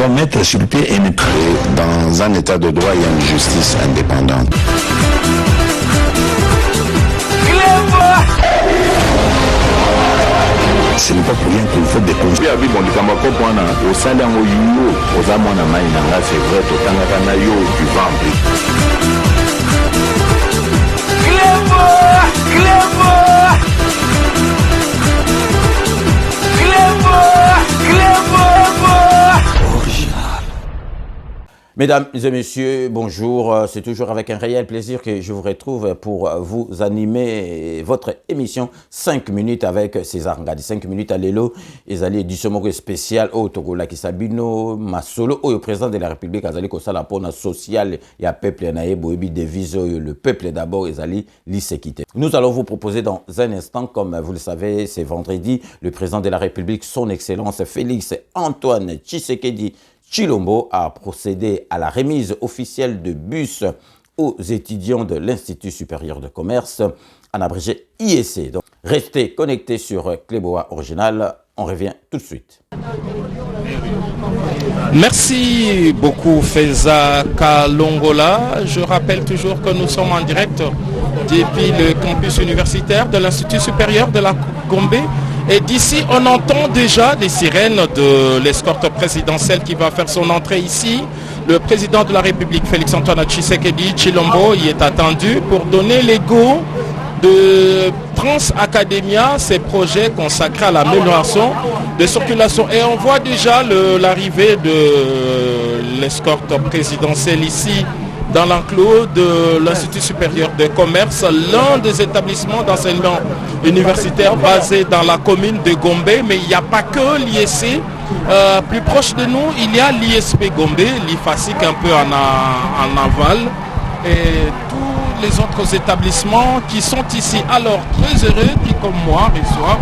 doit mettre sur le pied une dans un état de droit, il y a une justice indépendante. Ce n'est pas pour rien qu'il faut des conseils. Mesdames et messieurs, bonjour. C'est toujours avec un réel plaisir que je vous retrouve pour vous animer votre émission 5 minutes avec César Ngadi. 5 minutes à l'élo. Ezali édition spéciale au Togola qui Sabino Masolo, au président de la République, Azali Kosala Pona social et à peuple naïbo et devise le peuple d'abord, Ezali l'Isekité. Nous allons vous proposer dans un instant, comme vous le savez, c'est vendredi, le président de la République, son Excellence Félix Antoine Tshisekedi Tshilombo a procédé à la remise officielle de bus aux étudiants de l'Institut supérieur de commerce, en abrégé IEC. Donc, restez connectés sur Cléboa Original. On revient tout de suite. Merci beaucoup Feza Kalongola. Je rappelle toujours que nous sommes en direct depuis le campus universitaire de l'Institut supérieur de la Gombe. Et d'ici, on entend déjà les sirènes de l'escorte présidentielle qui va faire son entrée ici. Le président de la République, Félix Antoine Tshisekedi Tshilombo, y est attendu pour donner les go de Trans Academia, ces projets consacrés à l'amélioration de circulation. Et on voit déjà l'arrivée de l'escorte présidentielle ici, dans l'enclos de l'Institut supérieur de commerce, l'un des établissements d'enseignement universitaire basé dans la commune de Gombe. Mais il n'y a pas que l'IEC. Plus proche de nous, il y a l'ISP Gombe, l'IFASIC un peu en aval, et tous les autres établissements qui sont ici. Alors, très heureux qui, comme moi, reçoivent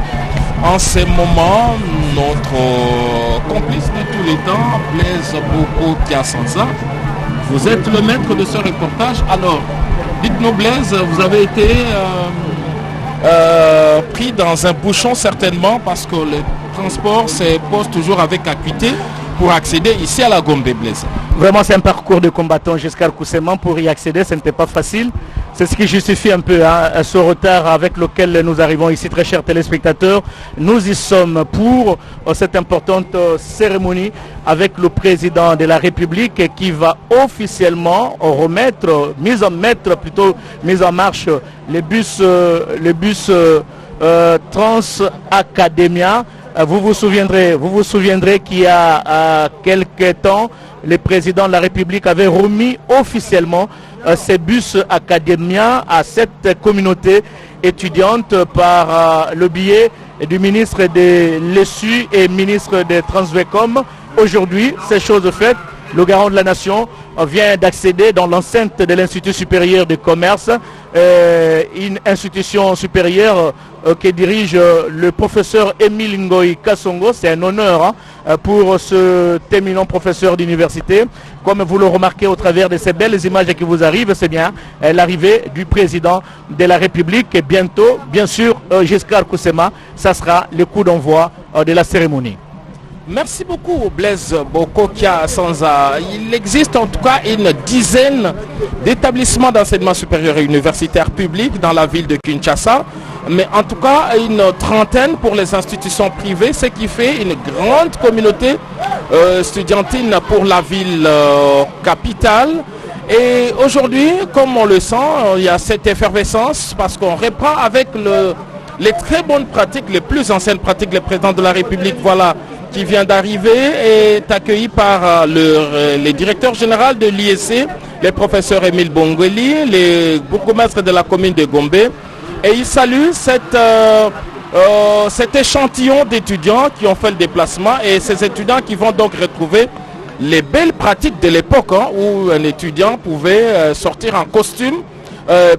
en ce moment notre complice de tous les temps, Blaise Boko Kiasanza. Vous êtes le maître de ce reportage. Alors, dites-nous Blaise, vous avez été pris dans un bouchon certainement parce que le transport se pose toujours avec acuité pour accéder ici à la Gombe, Blaise. Vraiment, c'est un parcours de combattant jusqu'à Kousseman. Pour y accéder, ce n'était pas facile. C'est ce qui justifie un peu ce retard avec lequel nous arrivons ici, très chers téléspectateurs. Nous y sommes pour cette importante cérémonie avec le président de la République qui va officiellement mise en marche les bus Trans Academia. Vous vous souviendrez qu'il y a quelques temps, le président de la République avait remis officiellement ces bus Academia à cette communauté étudiante par le biais du ministre de l'ESU et ministre des Transvecom. Aujourd'hui, c'est chose faite. Le garant de la nation vient d'accéder dans l'enceinte de l'Institut supérieur de commerce, une institution supérieure que dirige le professeur Émile Ngoï Kassongo. C'est un honneur pour ce éminent professeur d'université. Comme vous le remarquez au travers de ces belles images qui vous arrivent, c'est bien l'arrivée du président de la République. Et bientôt, bien sûr, Giscard Koussema, ça sera le coup d'envoi de la cérémonie. Merci beaucoup Blaise Boko Kiasanza. Il existe en tout cas une dizaine d'établissements d'enseignement supérieur et universitaire publics dans la ville de Kinshasa, mais en tout cas une trentaine pour les institutions privées, ce qui fait une grande communauté estudiantine pour la ville capitale. Et aujourd'hui, comme on le sent, il y a cette effervescence parce qu'on reprend avec les très bonnes pratiques, les plus anciennes pratiques. Le président de la République, voilà, qui vient d'arriver, est accueilli par le directeur général de l'IEC, le professeur Émile Bongoli, le bourgmestre de la commune de Gombe. Et il salue cet échantillon d'étudiants qui ont fait le déplacement et ces étudiants qui vont donc retrouver les belles pratiques de l'époque où un étudiant pouvait sortir en costume,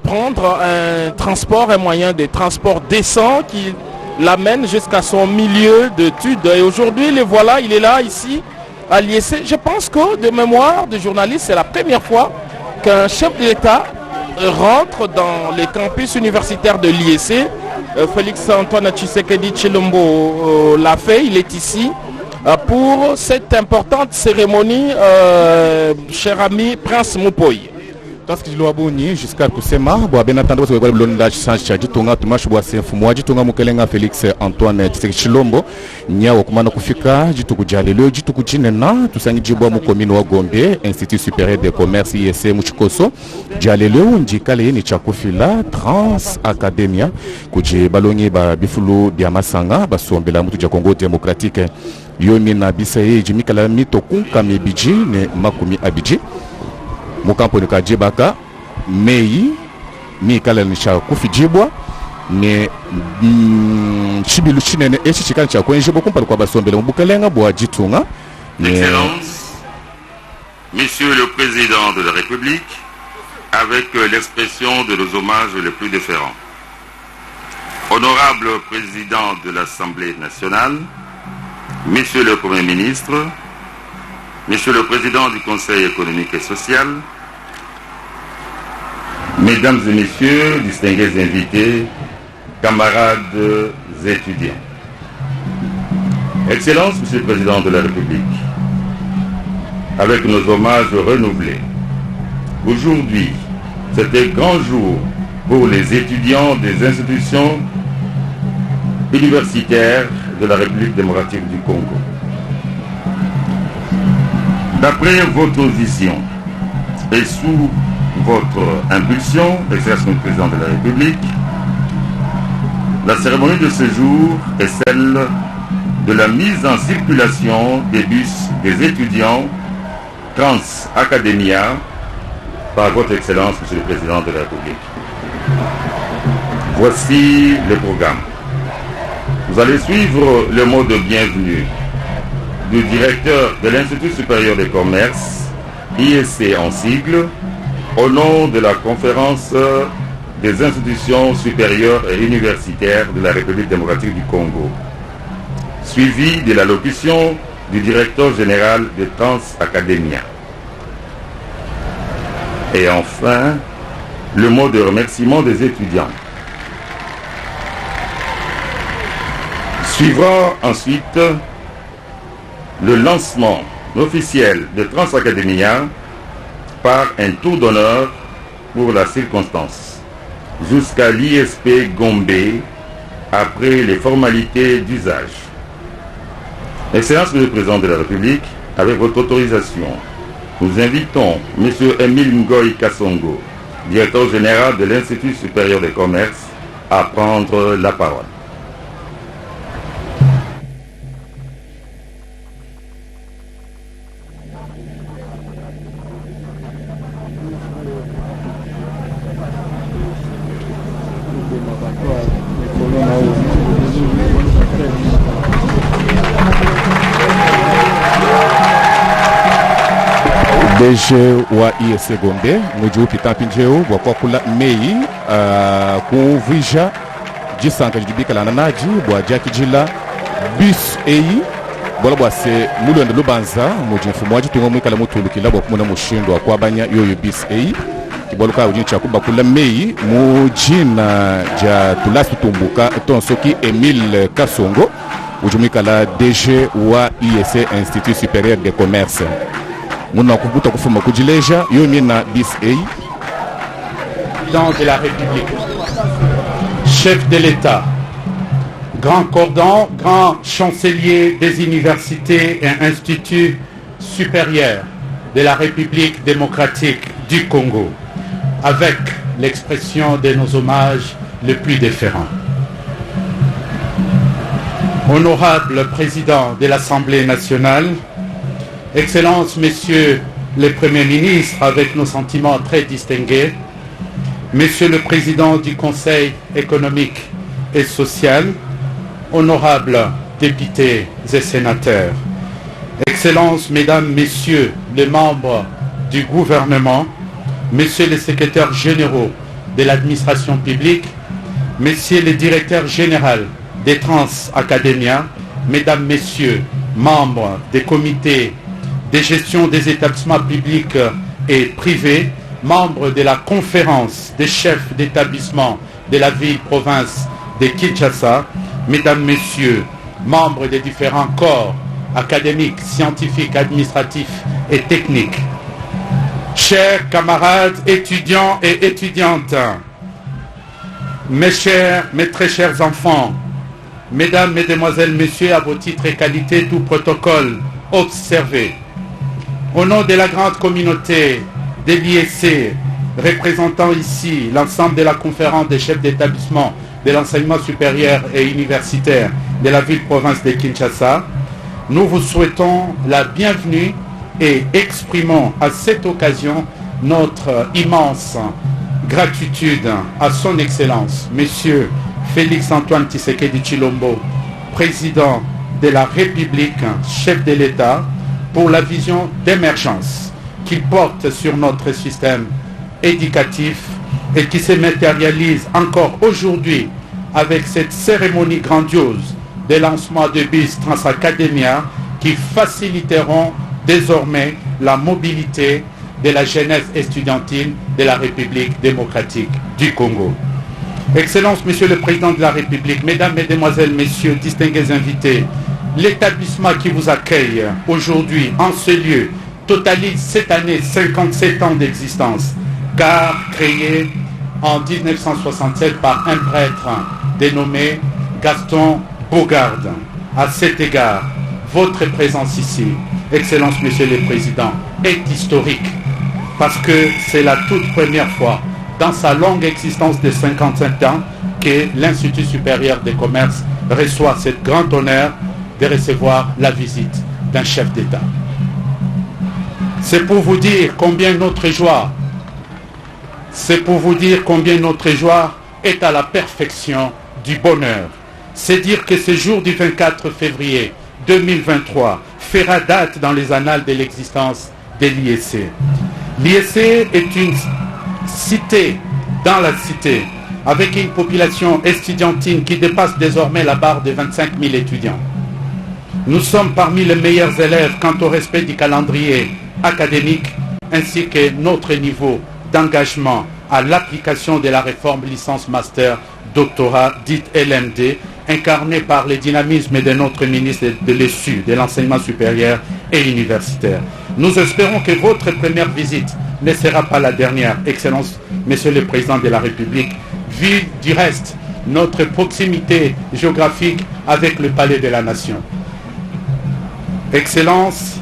prendre un moyen de transport décent qui l'amène jusqu'à son milieu d'études. Et aujourd'hui, le voilà, il est là, ici, à l'IEC. Je pense que, de mémoire de journaliste, c'est la première fois qu'un chef de l'État rentre dans les campus universitaires de l'IEC. Félix Antoine Tshisekedi Tshilombo l'a fait, il est ici. pour cette importante cérémonie, cher ami Prince Moupoy. Jusqu'à Kusema, bien entendu, Félix Antoine Tshisekedi Nya Okumana Kufika, Jitukujalelo, Jitukuchinena, Tusangijibwa Mukomino wa Gombe, Institut supérieur de commerce ISC Muchikoso, Jalelo, Njikale ni Chakufila, Trans Academia, Kuji Balongi ba Bifulu Diamasanga, Basombela Mutu Congo démocratique, Yomi na Bisaye, Jimikala Mito Kunkami Biji, ne Makumi Abidji. Mukampo ni kajibaka mei mi kala ni cha kufijibwa ne chibilu chinene echi chikani cha kwenjebo kumpala kwa basombele mubukelenga bwa jitunga. Excellence, Monsieur le Président de la République, avec l'expression de nos hommages les plus déférents. Honorable Président de l'Assemblée nationale, Monsieur le Premier ministre, Monsieur le Président du Conseil économique et social, Mesdames et Messieurs, distingués invités, camarades étudiants. Excellence, Monsieur le Président de la République, avec nos hommages renouvelés, aujourd'hui, c'est un grand jour pour les étudiants des institutions universitaires de la République démocratique du Congo. D'après votre vision et sous votre impulsion, Excellence du Président de la République, la cérémonie de ce jour est celle de la mise en circulation des bus des étudiants Trans Academia par votre Excellence, Monsieur le Président de la République. Voici le programme. Vous allez suivre le mot de bienvenue du directeur de l'Institut supérieur des commerces, ISC en sigle, au nom de la conférence des institutions supérieures et universitaires de la République démocratique du Congo, suivi de l'allocution du directeur général de Trans Academia. Et enfin, le mot de remerciement des étudiants. Suivra ensuite le lancement officiel de Trans Academia par un tour d'honneur pour la circonstance, jusqu'à l'ISP Gombe, après les formalités d'usage. Excellence Monsieur le Président de la République, avec votre autorisation, nous invitons M. Émile Ngoï Kassongo, directeur général de l'Institut supérieur des commerces, à prendre la parole. DG wa ISC Gombe muju pitampinjeo bwa kula mei kuvija jisanga jibikala nanaji bwa jakijila bis eyi bola bwa se mulwende lubanza muju mfumwaji tungo mwikala mutulukila bwa kumuna mushindwa kwa banya yoyo bis eyi kiboluka ujini chakuba kula mei mujina ja tulasi tumbuka tonsoki Emile Kasongo ujumikala DG wa ISC Institut supérieur des commerces. Président de la République, chef de l'État, grand cordon, grand chancelier des universités et instituts supérieurs de la République démocratique du Congo, avec l'expression de nos hommages les plus déférents. Honorable Président de l'Assemblée nationale, Excellences, Messieurs les Premiers ministres, avec nos sentiments très distingués, Monsieur le Président du Conseil économique et social, honorables députés et sénateurs, Excellences, Mesdames, Messieurs les membres du gouvernement, Messieurs les secrétaires généraux de l'administration publique, Messieurs les directeurs généraux des Trans Academia, Mesdames, Messieurs, membres des comités de gestion des établissements publics et privés, membres de la conférence des chefs d'établissement de la ville-province de Kinshasa, Mesdames, Messieurs, membres des différents corps académiques, scientifiques, administratifs et techniques, chers camarades étudiants et étudiantes, mes très chers enfants, mesdames, mesdemoiselles, messieurs, à vos titres et qualités, tout protocole observé. Au nom de la grande communauté de l'IEC, représentant ici l'ensemble de la conférence des chefs d'établissement de l'enseignement supérieur et universitaire de la ville-province de Kinshasa, nous vous souhaitons la bienvenue et exprimons à cette occasion notre immense gratitude à son Excellence, Monsieur Félix Antoine Tshisekedi Tshilombo, président de la République, chef de l'État, pour la vision d'émergence qu'il porte sur notre système éducatif et qui se matérialise encore aujourd'hui avec cette cérémonie grandiose de lancement de bus Transacademia qui faciliteront désormais la mobilité de la jeunesse estudiantine de la République démocratique du Congo. Excellence, Monsieur le Président de la République, Mesdames, Mesdemoiselles, Messieurs, distingués invités, l'établissement qui vous accueille aujourd'hui en ce lieu totalise cette année 57 ans d'existence, car créé en 1967 par un prêtre dénommé Gaston Bogarde. À cet égard, votre présence ici, Excellence Monsieur le Président, est historique parce que c'est la toute première fois dans sa longue existence de 55 ans que l'Institut supérieur des commerces reçoit ce grand honneur de recevoir la visite d'un chef d'État. C'est pour vous dire combien notre joie, est à la perfection du bonheur. C'est dire que ce jour du 24 février 2023 fera date dans les annales de l'existence de l'IEC. L'IEC est une cité dans la cité, avec une population estudiantine qui dépasse désormais la barre de 25 000 étudiants. Nous sommes parmi les meilleurs élèves quant au respect du calendrier académique, ainsi que notre niveau d'engagement à l'application de la réforme licence-master doctorat dite LMD, incarnée par le dynamisme de notre ministre de l'ESU, de l'enseignement supérieur et universitaire. Nous espérons que votre première visite ne sera pas la dernière, Excellence, Monsieur le Président de la République, vu du reste notre proximité géographique avec le Palais de la Nation. Excellence,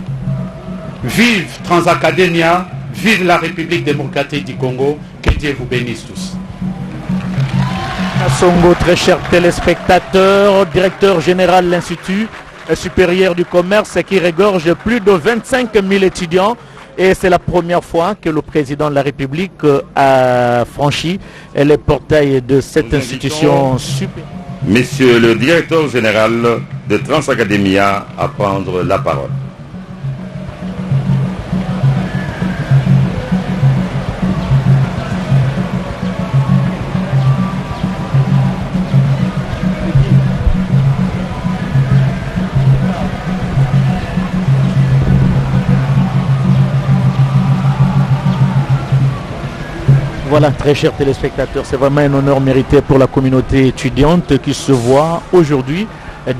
vive Transacademia, vive la République démocratique du Congo, que Dieu vous bénisse tous. Songo, très chers téléspectateurs, directeur général de l'Institut supérieur du commerce qui regorge plus de 25 000 étudiants. Et c'est la première fois que le président de la République a franchi les portails de cette institution supérieure. Monsieur le directeur général de Transacademia à prendre la parole. Voilà, très chers téléspectateurs, c'est vraiment un honneur mérité pour la communauté étudiante qui se voit aujourd'hui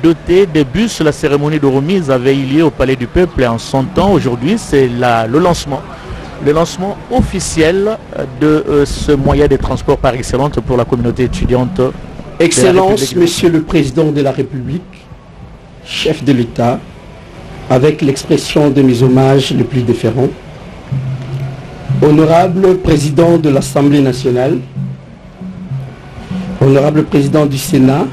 dotée des bus. La cérémonie de remise avait eu lieu au Palais du Peuple et en son temps. Aujourd'hui, c'est le lancement officiel de ce moyen de transport par excellence pour la communauté étudiante. Excellence, Monsieur le Président de la République, chef de l'État, avec l'expression de mes hommages les plus déférents, Honorable Président de l'Assemblée nationale, Honorable Président du Sénat,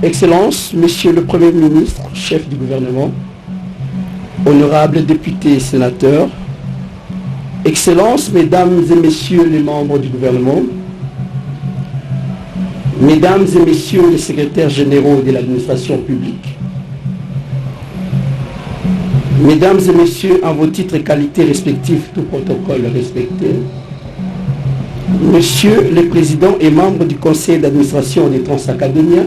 Excellence, Monsieur le Premier ministre, chef du gouvernement, Honorables députés et sénateurs, Excellences, Mesdames et Messieurs les membres du gouvernement, Mesdames et Messieurs les secrétaires généraux de l'administration publique, Mesdames et Messieurs, en vos titres et qualités respectifs, tout protocole respecté, Monsieur le Président et membres du Conseil d'administration des Transacademia,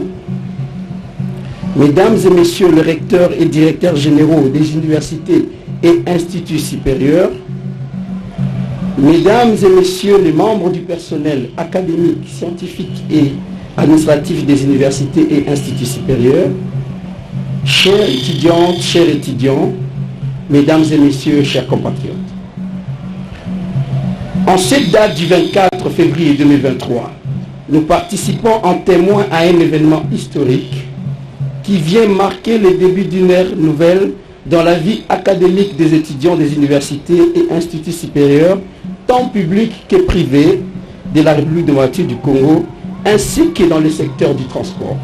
Mesdames et Messieurs les recteurs et directeurs généraux des universités et instituts supérieurs, Mesdames et Messieurs les membres du personnel académique, scientifique et administratif des universités et instituts supérieurs, chères étudiantes, chers étudiants, mesdames et messieurs, chers compatriotes. En cette date du 24 février 2023, nous participons en témoin à un événement historique qui vient marquer le début d'une ère nouvelle dans la vie académique des étudiants des universités et instituts supérieurs, tant publics que privés, de la République démocratique du Congo, ainsi que dans le secteur du transport.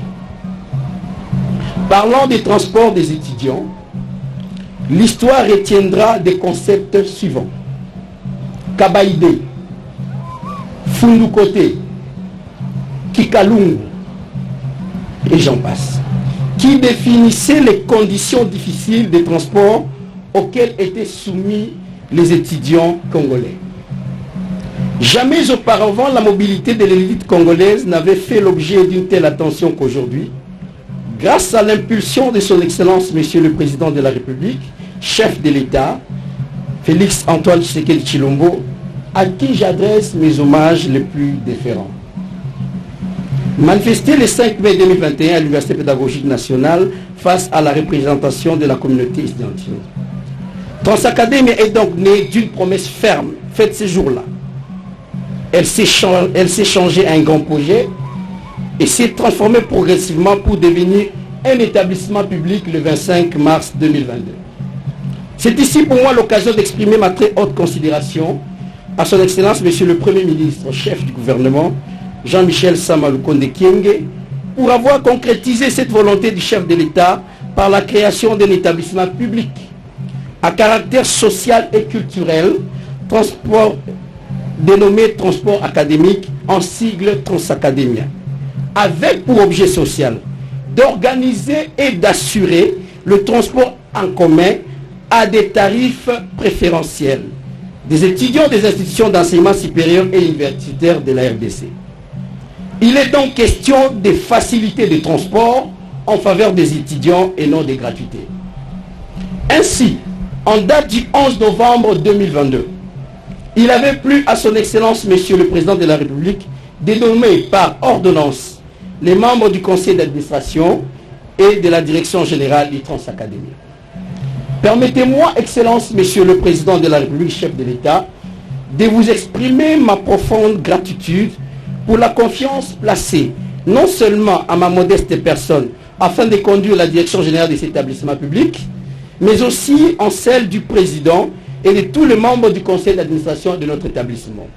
Parlant des transports des étudiants, l'histoire retiendra des concepts suivants. Kabaïdé, Fundukote, Kikalungu, et j'en passe, qui définissaient les conditions difficiles de transport auxquelles étaient soumis les étudiants congolais. Jamais auparavant, la mobilité de l'élite congolaise n'avait fait l'objet d'une telle attention qu'aujourd'hui, grâce à l'impulsion de son Excellence, Monsieur le Président de la République, chef de l'État, Félix Antoine Tshisekedi Tshilombo, à qui j'adresse mes hommages les plus déférents. Manifesté le 5 mai 2021 à l'Université pédagogique nationale face à la représentation de la communauté estudiantine. Transacadémie est donc née d'une promesse ferme faite ce jour-là. Elle s'est changée à un grand projet et s'est transformée progressivement pour devenir un établissement public le 25 mars 2022. C'est ici pour moi l'occasion d'exprimer ma très haute considération à son Excellence, Monsieur le Premier ministre, chef du gouvernement, Jean-Michel Sama Lukonde Kyenge, pour avoir concrétisé cette volonté du chef de l'État par la création d'un établissement public à caractère social et culturel, dénommé Transport Académique, en sigle Transacadémia, avec pour objet social d'organiser et d'assurer le transport en commun à des tarifs préférentiels des étudiants des institutions d'enseignement supérieur et universitaire de la RDC. Il est donc question de faciliter de transport en faveur des étudiants et non des gratuités. Ainsi, en date du 11 novembre 2022, il avait plu à son Excellence, Monsieur le Président de la République, de nommer par ordonnance les membres du conseil d'administration et de la direction générale du Transacadémie. Permettez-moi, Excellence, Monsieur le Président de la République, chef de l'État, de vous exprimer ma profonde gratitude pour la confiance placée, non seulement à ma modeste personne, afin de conduire la direction générale de cet établissement public, mais aussi en celle du Président et de tous les membres du conseil d'administration de notre établissement.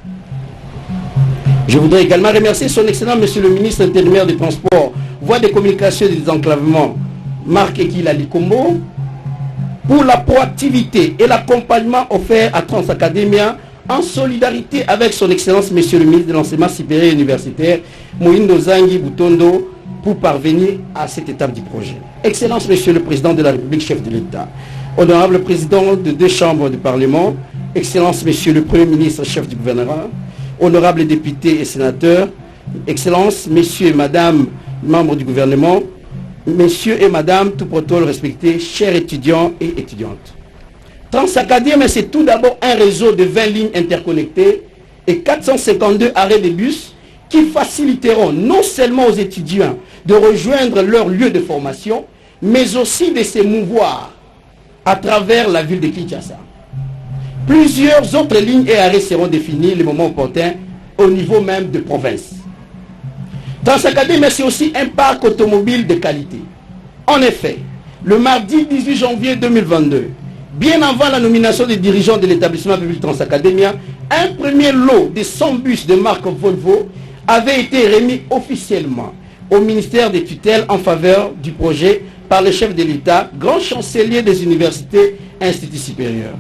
Je voudrais également remercier son Excellence, Monsieur le ministre intérimaire des Transports, voies de communication et des désenclavements, Marc Ekila Likombo, pour la proactivité et l'accompagnement offert à Transacadémia en solidarité avec son Excellence, Monsieur le ministre de l'Enseignement supérieur et universitaire, Moïndo Zangi Butondo, pour parvenir à cette étape du projet. Excellence, Monsieur le Président de la République, chef de l'État, honorable Président de 2 chambres du Parlement, Excellence, Monsieur le Premier ministre, chef du gouvernement, honorables députés et sénateurs, Excellence, Messieurs et Madame, membres du gouvernement, Messieurs et Madame, tout protocole respecté, chers étudiants et étudiantes. Transacadémie, c'est tout d'abord un réseau de 20 lignes interconnectées et 452 arrêts de bus qui faciliteront non seulement aux étudiants de rejoindre leur lieu de formation, mais aussi de se mouvoir à travers la ville de Kinshasa. Plusieurs autres lignes et arrêts seront définis le moment opportun au niveau même de province. Transacadémie, c'est aussi un parc automobile de qualité. En effet, le mardi 18 janvier 2022, bien avant la nomination des dirigeants de l'établissement public Transacadémia, un premier lot de 100 bus de marque Volvo avait été remis officiellement au ministère des tutelles en faveur du projet par le chef de l'État, grand chancelier des universités et instituts supérieurs,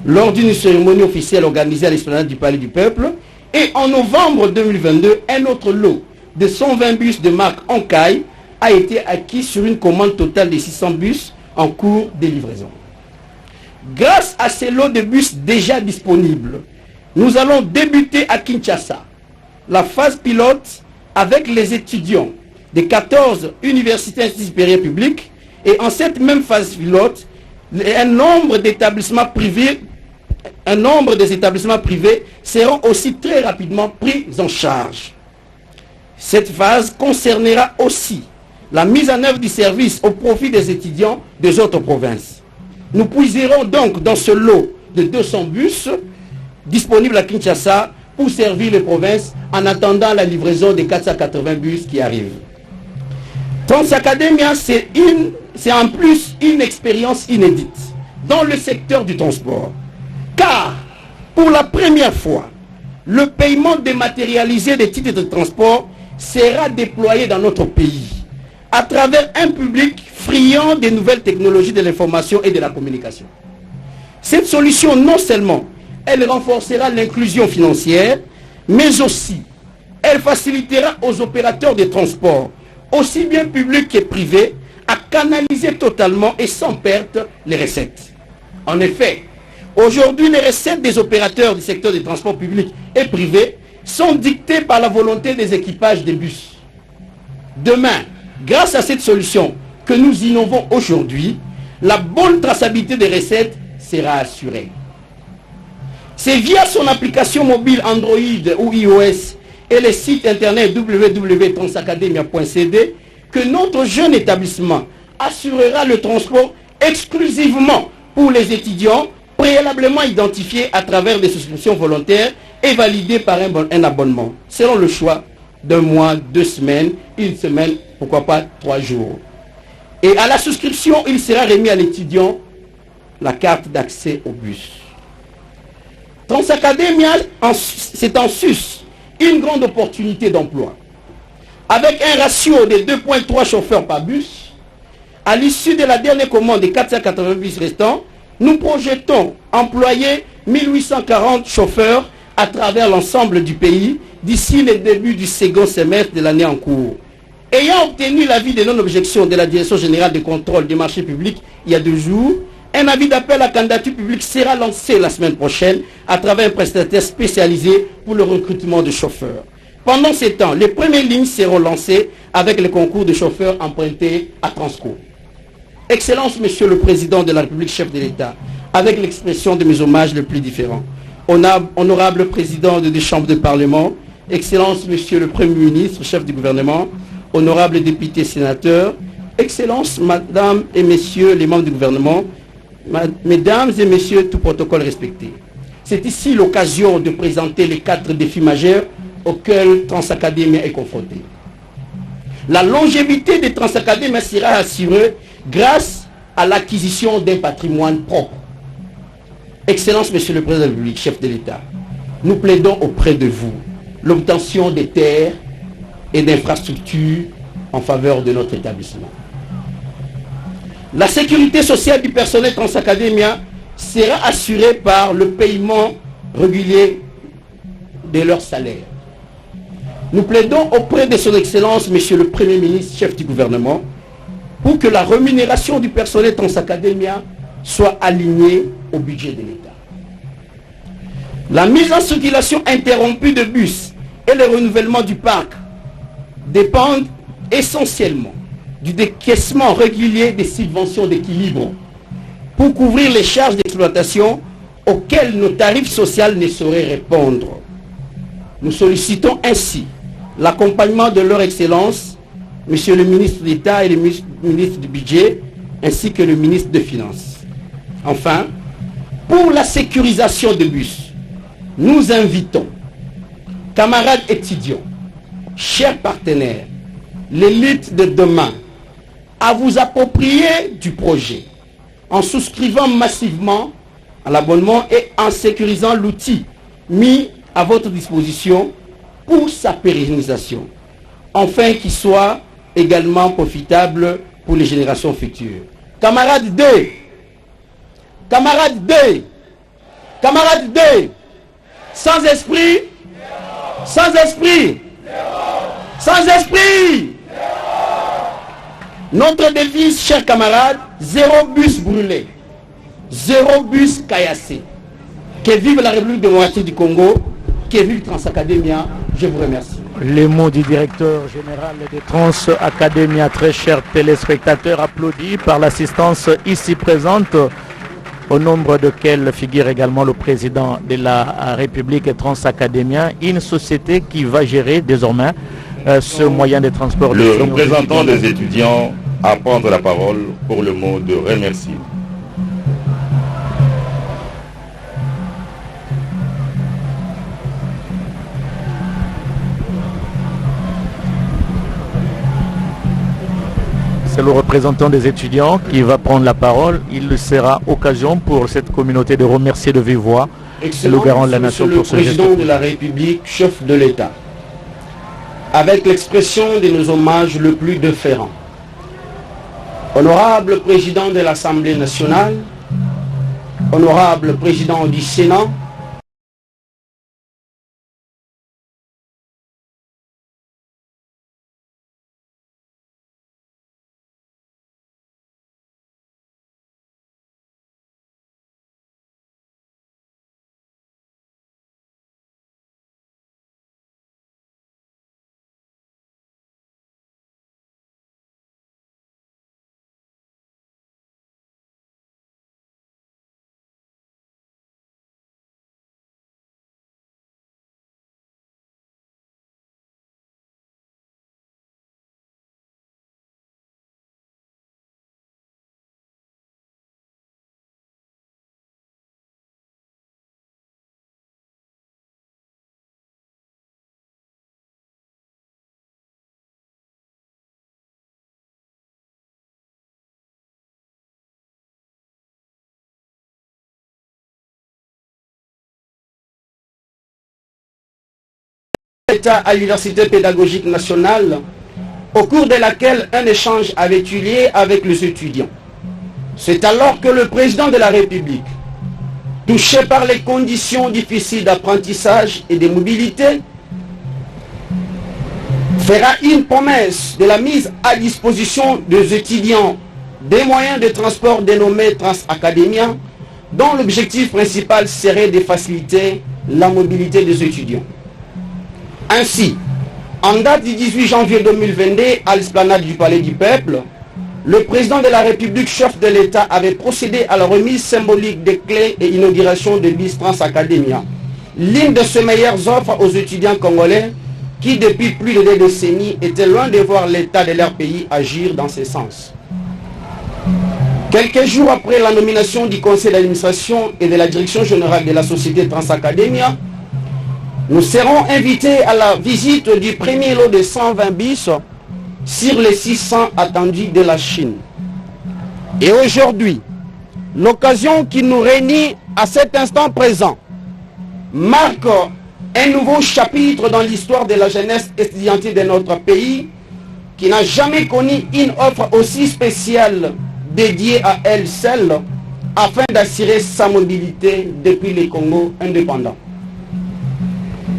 lors d'une cérémonie officielle organisée à l'esplanade du Palais du Peuple. Et en novembre 2022, un autre lot de 120 bus de marque Ankai a été acquis sur une commande totale de 600 bus en cours de livraison. Grâce à ces lots de bus déjà disponibles, nous allons débuter à Kinshasa la phase pilote avec les étudiants des 14 universités supérieures publiques, et en cette même phase pilote, un nombre des établissements privés seront aussi très rapidement pris en charge. Cette phase concernera aussi la mise en œuvre du service au profit des étudiants des autres provinces. Nous puiserons donc dans ce lot de 200 bus disponibles à Kinshasa pour servir les provinces en attendant la livraison des 480 bus qui arrivent. Transacademia, c'est en plus une expérience inédite dans le secteur du transport. Car, pour la première fois, le paiement dématérialisé des titres de transport sera déployé dans notre pays à travers un public friand des nouvelles technologies de l'information et de la communication. Cette solution, non seulement elle renforcera l'inclusion financière, mais aussi elle facilitera aux opérateurs de transport, aussi bien publics que privés, à canaliser totalement et sans perte les recettes. En effet, aujourd'hui, les recettes des opérateurs du secteur des transports publics et privés sont dictées par la volonté des équipages des bus. Demain, grâce à cette solution que nous innovons aujourd'hui, la bonne traçabilité des recettes sera assurée. C'est via son application mobile Android ou iOS et le site internet www.transacademia.cd que notre jeune établissement assurera le transport exclusivement pour les étudiants préalablement identifiés à travers des souscriptions volontaires et validées par un abonnement, selon le choix d'un mois, 2 semaines, 1 semaine, pourquoi pas 3 jours. Et à la souscription, il sera remis à l'étudiant la carte d'accès au bus. Transacademia, c'est en sus une grande opportunité d'emploi. Avec un ratio de 2,3 chauffeurs par bus, à l'issue de la dernière commande des 480 bus restants, nous projetons employer 1840 chauffeurs à travers l'ensemble du pays d'ici le début du second semestre de l'année en cours. Ayant obtenu l'avis de non-objection de la Direction générale de contrôle des marchés publics il y a 2 jours, un avis d'appel à candidature publique sera lancé la semaine prochaine à travers un prestataire spécialisé pour le recrutement de chauffeurs. Pendant ces temps, les premières lignes seront lancées avec le concours de chauffeurs empruntés à Transco. Excellence, Monsieur le Président de la République, chef de l'État, avec l'expression de mes hommages les plus différents. Honorable Président des 2 chambres de Parlement, Excellence, Monsieur le Premier ministre, chef du gouvernement, honorables députés, sénateurs, Excellence, Madame et Messieurs les membres du gouvernement, Mesdames et Messieurs, tout protocole respecté. C'est ici l'occasion de présenter les 4 défis majeurs auxquels Transacademia est confrontée. La longévité des Transacademia sera assurée grâce à l'acquisition d'un patrimoine propre. Excellence, Monsieur le Président de la République, chef de l'État, nous plaidons auprès de vous l'obtention des terres et d'infrastructures en faveur de notre établissement. La sécurité sociale du personnel Transacademia sera assurée par le paiement régulier de leur salaire. Nous plaidons auprès de son Excellence, Monsieur le Premier ministre, chef du gouvernement, pour que la rémunération du personnel Transacademia soit alignée au budget de l'État. La mise en circulation interrompue de bus et le renouvellement du parc dépendent essentiellement du décaissement régulier des subventions d'équilibre pour couvrir les charges d'exploitation auxquelles nos tarifs sociaux ne sauraient répondre. Nous sollicitons ainsi l'accompagnement de leur Excellence, Monsieur le ministre d'État et le ministre du Budget, ainsi que le ministre des Finances. Enfin, pour la sécurisation des bus, nous invitons, camarades étudiants, chers partenaires, l'élite de demain, à vous approprier du projet en souscrivant massivement à l'abonnement et en sécurisant l'outil mis à votre disposition pour sa pérennisation, afin qu'il soit également profitable pour les générations futures. Camarades D, camarades D, camarades D, sans esprit, sans esprit, sans esprit. Notre devise, chers camarades, 0 bus brûlé, 0 bus caillassé. Que vive la République démocratique du Congo, que vive Transacademia. Je vous remercie. Les mots du directeur général de Transacademia, très chers téléspectateurs, applaudis par l'assistance ici présente, au nombre de quels figure également le président de la République Transacademia, une société qui va gérer désormais ce moyen de transport. Le représentant des étudiants à prendre la parole pour le mot de remerciement. C'est le représentant des étudiants qui va prendre la parole. Il sera occasion pour cette communauté de remercier de vive voix le garant de la nation pour ce geste. Président de la République, chef de l'État, avec l'expression de nos hommages le plus déférent. Honorable président de l'Assemblée nationale, honorable président du Sénat, à l'Université pédagogique nationale, au cours de laquelle un échange avait eu lieu avec les étudiants. C'est alors que le président de la République, touché par les conditions difficiles d'apprentissage et de mobilité, fera une promesse de la mise à disposition des étudiants des moyens de transport dénommés Transacadémia, dont l'objectif principal serait de faciliter la mobilité des étudiants. Ainsi, en date du 18 janvier 2022, à l'esplanade du Palais du Peuple, le président de la République, chef de l'État, avait procédé à la remise symbolique des clés et inauguration de BIS Transacadémia, l'une de ses meilleures offres aux étudiants congolais qui, depuis plus de 2 décennies, étaient loin de voir l'État de leur pays agir dans ce sens. Quelques jours après la nomination du conseil d'administration et de la direction générale de la société Transacadémia, nous serons invités à la visite du premier lot de 120 bis sur les 600 attendus de la Chine. Et aujourd'hui, l'occasion qui nous réunit à cet instant présent marque un nouveau chapitre dans l'histoire de la jeunesse estudiantine de notre pays qui n'a jamais connu une offre aussi spéciale dédiée à elle seule afin d'assurer sa mobilité depuis le Congo indépendant.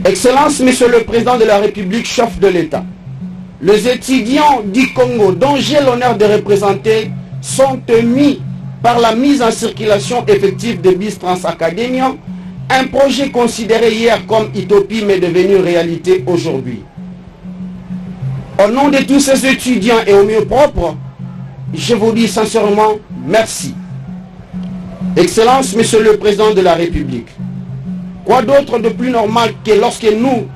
Excellence, Monsieur le Président de la République, chef de l'État, les étudiants du Congo, dont j'ai l'honneur de représenter, sont émus par la mise en circulation effective de BIS Transacadémia, un projet considéré hier comme utopie mais devenu réalité aujourd'hui. Au nom de tous ces étudiants et au mieux propre, je vous dis sincèrement merci. Excellence, Monsieur le Président de la République, quoi d'autre de plus normal que lorsque nous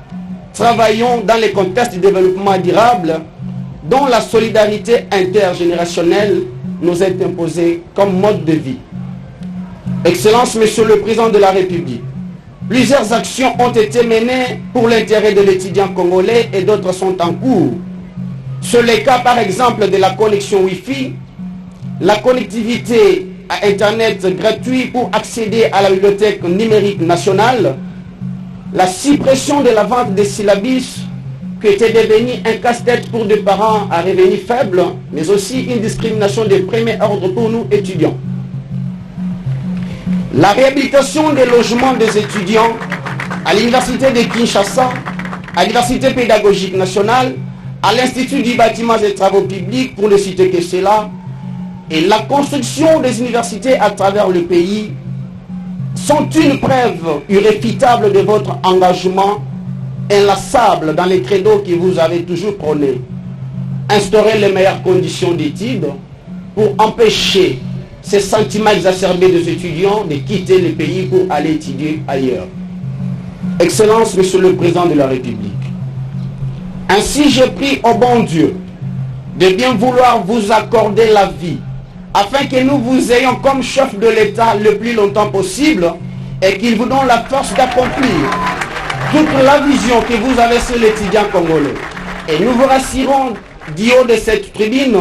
travaillons dans les contextes du développement durable dont la solidarité intergénérationnelle nous est imposée comme mode de vie. Excellence, Monsieur le Président de la République, plusieurs actions ont été menées pour l'intérêt de l'étudiant congolais et d'autres sont en cours. C'est le cas par exemple de la connexion Wi-Fi, la connectivité à Internet gratuit pour accéder à la bibliothèque numérique nationale, la suppression de la vente des syllabus qui était devenu un casse-tête pour des parents à revenus faibles, mais aussi une discrimination de premier ordre pour nous étudiants. La réhabilitation des logements des étudiants à l'Université de Kinshasa, à l'Université pédagogique nationale, à l'Institut du bâtiment et des travaux publics, pour ne citer que cela, et la construction des universités à travers le pays sont une preuve irréfutable de votre engagement inlassable dans les credos que vous avez toujours prônés. Instaurer les meilleures conditions d'études pour empêcher ces sentiments exacerbés des étudiants de quitter le pays pour aller étudier ailleurs. Excellence, Monsieur le Président de la République, Ainsi, je prie au bon Dieu de bien vouloir vous accorder la vie, afin que nous vous ayons comme chef de l'État le plus longtemps possible et qu'il vous donne la force d'accomplir toute la vision que vous avez sur l'étudiant congolais. Et nous vous rassurons du haut de cette tribune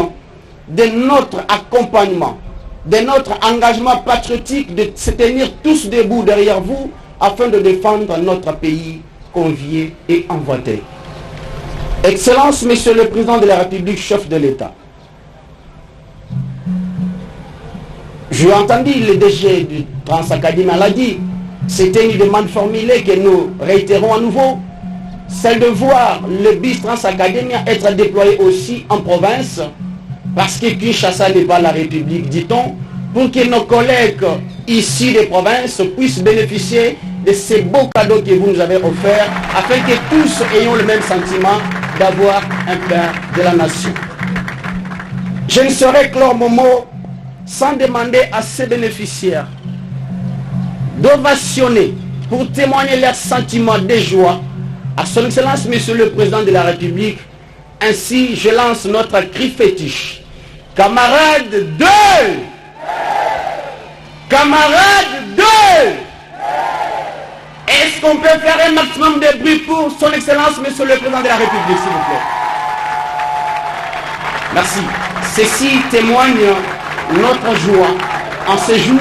de notre accompagnement, de notre engagement patriotique de se tenir tous debout derrière vous afin de défendre notre pays convié et envoûté. Excellence, Monsieur le Président de la République, chef de l'État. J'ai entendu le DG du Transacadémie l'a dit, c'était une demande formulée que nous réitérons à nouveau, celle de voir le bus Transacadémie être déployé aussi en province, parce que Kinshasa n'est pas la République, dit-on, pour que nos collègues ici des provinces puissent bénéficier de ces beaux cadeaux que vous nous avez offerts, afin que tous ayons le même sentiment d'avoir un père de la nation. Je ne saurais clore mon mot sans demander à ces bénéficiaires d'ovationner pour témoigner leur sentiment de joie à son Excellence, Monsieur le Président de la République. Ainsi, je lance notre cri fétiche. Camarades 2! Camarades 2! Est-ce qu'on peut faire un maximum de bruit pour son Excellence, Monsieur le Président de la République, s'il vous plaît? Merci. Ceci témoigne notre joie en ce jour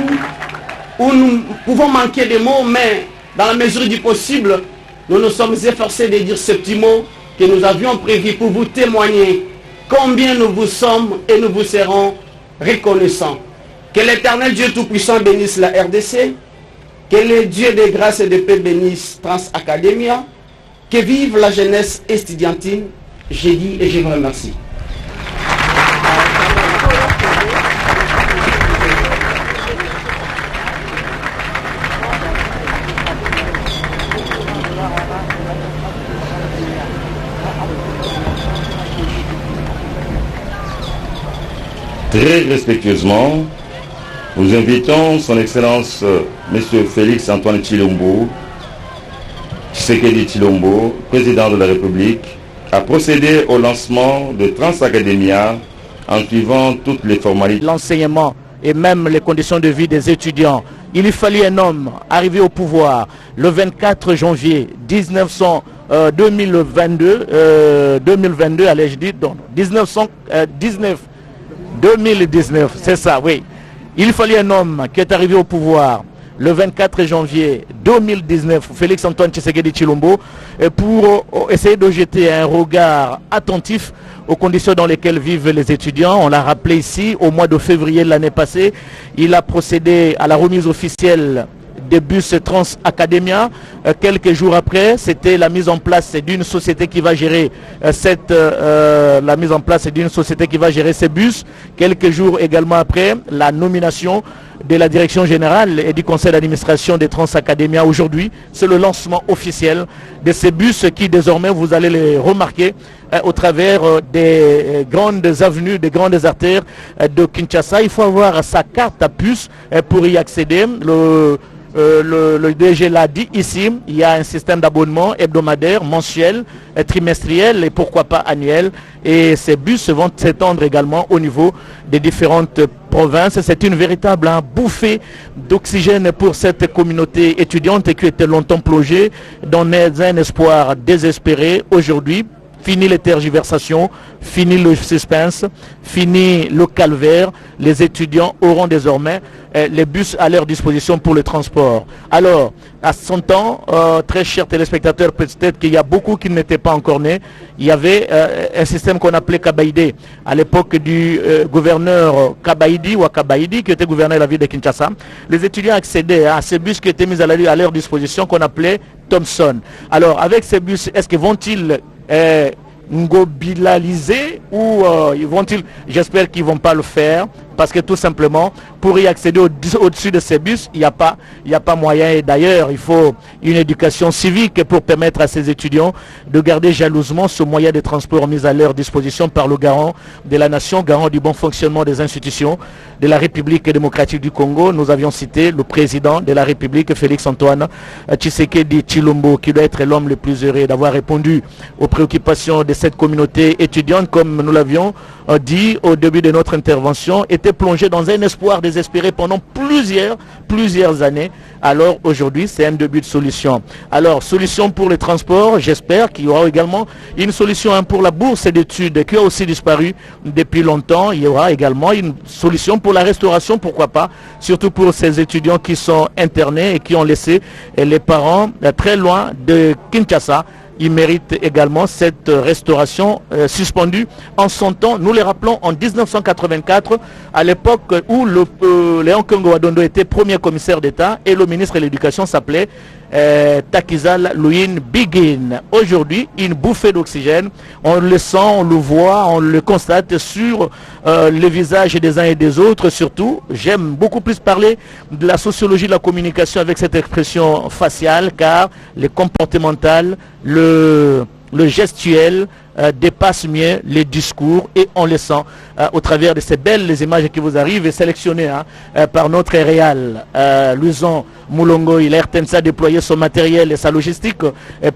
où nous pouvons manquer de mots, mais dans la mesure du possible, nous nous sommes efforcés de dire ce petit mot que nous avions prévu pour vous témoigner combien nous vous sommes et nous vous serons reconnaissants. Que l'Éternel Dieu Tout-Puissant bénisse la RDC, que le Dieu de grâce et de paix bénisse Transacadémia, que vive la jeunesse estudiantine. J'ai dit et je vous remercie. Très respectueusement, nous invitons son Excellence M. Félix Antoine Tshilombo, Tshisekedi Tshilombo, président de la République, à procéder au lancement de Transacadémia en suivant toutes les formalités. L'enseignement et même les conditions de vie des étudiants. Il lui fallut un homme arrivé au pouvoir le 24 janvier 2022, allez-je dire, donc 2019, c'est ça, oui. Il fallait un homme qui est arrivé au pouvoir le 24 janvier 2019, Félix Antoine Tshisekedi Tshilombo, pour essayer de jeter un regard attentif aux conditions dans lesquelles vivent les étudiants. On l'a rappelé ici, au mois de février de l'année passée, il a procédé à la remise officielle des bus Transacadémia. Quelques jours après, c'était la mise en place d'une société qui va gérer ces bus. Quelques jours également après, la nomination de la direction générale et du conseil d'administration des Transacadémia. Aujourd'hui, c'est le lancement officiel de ces bus qui désormais, vous allez les remarquer au travers des grandes avenues, des grandes artères de Kinshasa. Il faut avoir sa carte à puce pour y accéder. Le DG l'a dit ici, il y a un système d'abonnement hebdomadaire, mensuel, trimestriel et pourquoi pas annuel. Et ces bus vont s'étendre également au niveau des différentes provinces. C'est une véritable bouffée d'oxygène pour cette communauté étudiante qui était longtemps plongée dans un espoir désespéré. Aujourd'hui, fini les tergiversations, fini le suspense, fini le calvaire. Les étudiants auront désormais les bus à leur disposition pour le transport. Alors, à son temps, très chers téléspectateurs, peut-être qu'il y a beaucoup qui n'étaient pas encore nés, il y avait un système qu'on appelait Kabaïdé. À l'époque du gouverneur Kabaïdi, qui était gouverneur de la ville de Kinshasa, les étudiants accédaient à ces bus qui étaient mis à leur disposition, qu'on appelait Thomson. Alors, avec ces bus, est-ce qu'ils vont-ils ngobilaliser ou vont-ils, j'espère qu'ils ne vont pas le faire, parce que tout simplement, pour y accéder au-dessus de ces bus, il n'y a pas moyen. Et d'ailleurs, il faut une éducation civique pour permettre à ces étudiants de garder jalousement ce moyen de transport mis à leur disposition par le garant de la nation, garant du bon fonctionnement des institutions de la République démocratique du Congo. Nous avions cité le président de la République, Félix Antoine Tshisekedi Tshilombo, qui doit être l'homme le plus heureux d'avoir répondu aux préoccupations de cette communauté étudiante, comme nous l'avions dit au début de notre intervention, était plongé dans un espoir désespéré pendant plusieurs années. Alors aujourd'hui, c'est un début de solution. Alors, solution pour les transports, j'espère qu'il y aura également une solution pour la bourse d'études qui a aussi disparu depuis longtemps. Il y aura également une solution pour la restauration, pourquoi pas, surtout pour ces étudiants qui sont internés et qui ont laissé les parents très loin de Kinshasa. Ils méritent également cette restauration suspendue en son temps. Nous les rappelons en 1984, à l'époque où Léon Kengo Adondo était premier commissaire d'État et le ministre de l'Éducation s'appelait Takizal Louine Biguine. Aujourd'hui, une bouffée d'oxygène. On le sent, on le voit, on le constate sur les visages des uns et des autres. Surtout, j'aime beaucoup plus parler de la sociologie de la communication avec cette expression faciale, car le comportemental, le gestuel dépasse mieux les discours, et on le sent au travers de ces belles images qui vous arrivent et sélectionnées par notre réal Louison Moulongo. Il a RTNC déployé son matériel et sa logistique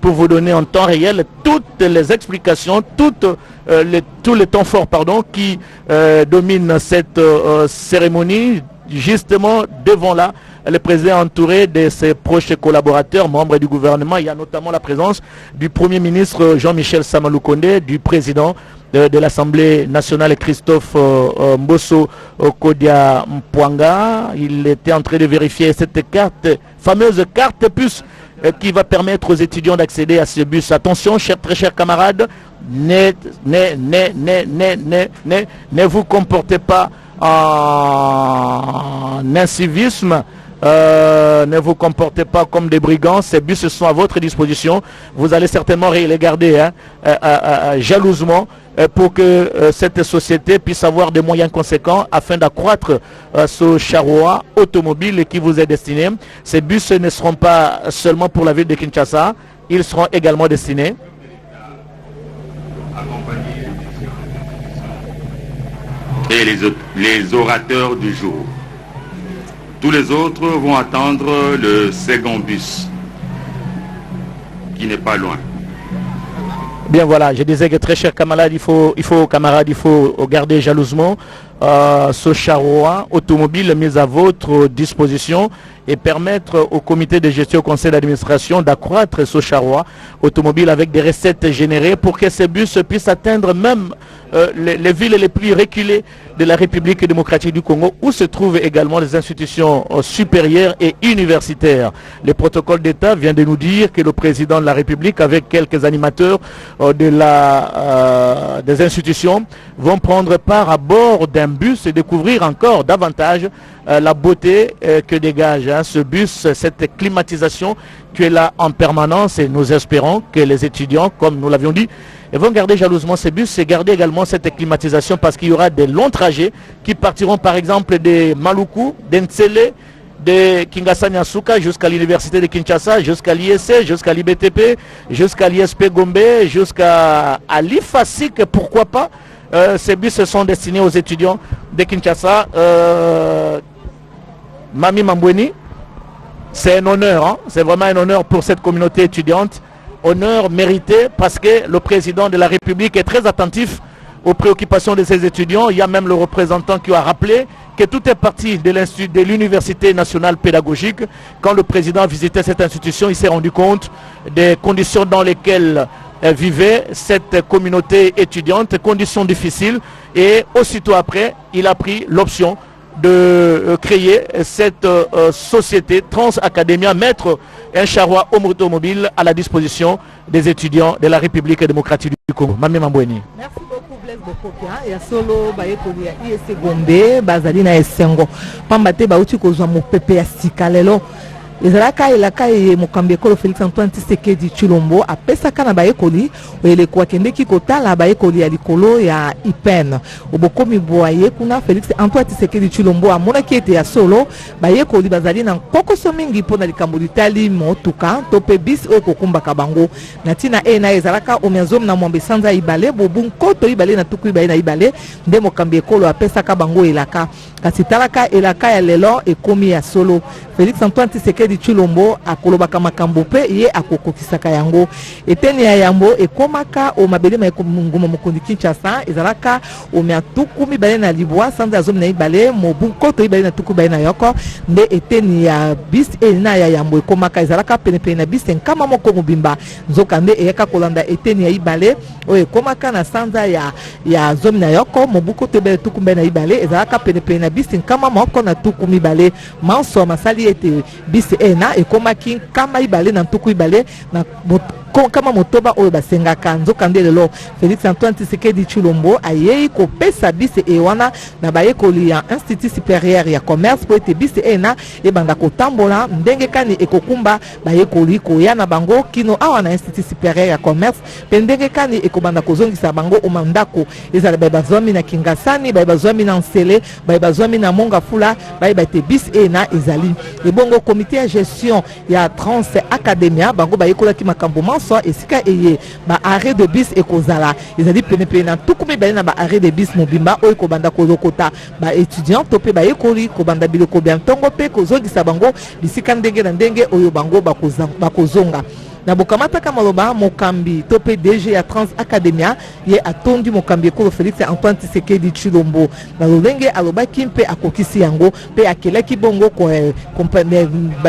pour vous donner en temps réel toutes les explications, tous les temps forts qui dominent cette cérémonie. Justement, devant là, le président entouré de ses proches collaborateurs, membres du gouvernement. Il y a notamment la présence du Premier ministre Jean-Michel Sama Lukonde, du président de l'Assemblée nationale Christophe Mbosso Kodia Mpwanga. Il était en train de vérifier cette fameuse carte puce qui va permettre aux étudiants d'accéder à ce bus. Attention, très chers camarades, ne vous comportez pas en incivisme, ne vous comportez pas comme des brigands. Ces bus sont à votre disposition. Vous allez certainement les garder jalousement pour que cette société puisse avoir des moyens conséquents afin d'accroître ce charroi automobile qui vous est destiné. Ces bus ne seront pas seulement pour la ville de Kinshasa, ils seront également destinés et les orateurs du jour. Tous les autres vont attendre le second bus qui n'est pas loin. Bien, voilà, je disais que très chers camarades, il faut garder jalousement ce charroi automobile mis à votre disposition et permettre au comité de gestion, au conseil d'administration d'accroître ce charroi automobile avec des recettes générées pour que ces bus puissent atteindre même les villes les plus reculées de la République démocratique du Congo, où se trouvent également les institutions supérieures et universitaires. Le protocole d'État vient de nous dire que le président de la République, avec quelques animateurs des institutions, vont prendre part à bord d'un bus et découvrir encore davantage la beauté que dégage ce bus, cette climatisation qui est là en permanence, et nous espérons que les étudiants, comme nous l'avions dit, vont garder jalousement ces bus et garder également cette climatisation, parce qu'il y aura des longs trajets qui partiront par exemple de Maluku, d'Ntsele, de Kinshasa Nyasuka jusqu'à l'université de Kinshasa, jusqu'à l'ISC, jusqu'à l'IBTP, jusqu'à l'ISP Gombe, jusqu'à l'IFASIC, pourquoi pas. Ces bus sont destinés aux étudiants de Kinshasa. Mami Mambweni, c'est un honneur, c'est vraiment un honneur pour cette communauté étudiante. Honneur mérité parce que le président de la République est très attentif aux préoccupations de ses étudiants. Il y a même le représentant qui a rappelé que tout est parti de l'Université nationale pédagogique. Quand le président visitait cette institution, il s'est rendu compte des conditions dans lesquelles vivait cette communauté étudiante, conditions difficiles, et aussitôt après, il a pris l'option de créer cette société Trans Academia, mettre un charroi automobile à la disposition des étudiants de la République démocratique du Congo. Mami Mambweni. Merci beaucoup Blaise Bokokia. Ya solo bayekoli ya ISC Gombe bazali na esengo pambate bauti kozwa mopepe ya sika lelo ezalaka elaka ye mokambi ekolo Félix Antoine Tshisekedi Tshilombo apesaka na bayekoli oyeleko akendeki kotala bayekoli ya likolo ya IPEN obokomi boye kuna Félix Antoine Tshisekedi Tshilombo amonaki ete ya solo bayekoli bazali na nkokoso mingi mpona likambo litali motuka to pe bis oyo kokumbaka bango na tina na ezalaka omiazom na mwambe sanza ibale bobu nkoto ibale na tuku ibale na ibale nde mokambi ekolo apesaka bango elaka kasi talaka elaka ya lelo ekomi ya solo Félix Antoine Tshisekedi Tshilombo akolobaka makambo pe ye akokokisaka yango eteni ya yambo ekomaka o mabele ma nguma mokondi Kinshasa ezalaka omia tuku mibale na libwa sanza azom na ibale mobu nkoto ibale na tuku ibale na yoko nde eteni ya bis na ya yambo ekomaka ezalaka pene na bis nkama moko mobimba nzoka nde eyaka kolanda eteni ya ibale o ekomaka na sanza ya zomi na yoko mobuko to ibale tuku ibale na ibale ezalaka pene na bis nkama moko na tuku mibale manso masali ete bis na ekomaki nkama ibale na tuku ibale na kama motoba oyo basengaka nzoka nde lelo Félix Antoine Tshisekedi Tshilombo ayei kopesa bise ewana na bayekoli ya Institut Supérieur ya Commerce po ete bise ena ebanda kotambola ndenge kani ekokumba bayekoli koya na bango kino awa na Institut Supérieur ya Commerce pe ndenge kani ekobanda kozongisa bango omandako ezala bazwami na Kingasani bazwami na Nsele bazwami na Mongafula ete bise ena ezali ebongo comité ya gestion ya Trans Academia bango bayekolaki makambo so esika eye ba arrêt de bus ekozala ezali pene na tukumi bali na ba arrêt de bus mobimba oyo kobanda kolokota ba étudiant to pe ba ekoli kobanda biloko bya ntongo pe kozongisa bango bisika ndenge na ndenge oyo bango bakozonga na bokamata kamaloba mokambi to pe DG ya Trans Academia ye atondi mokambi ekolo Félix Antoine Tshisekedi Tshilombo na lolenge alobaki mpe akokisi yango pe akelaki bongo ko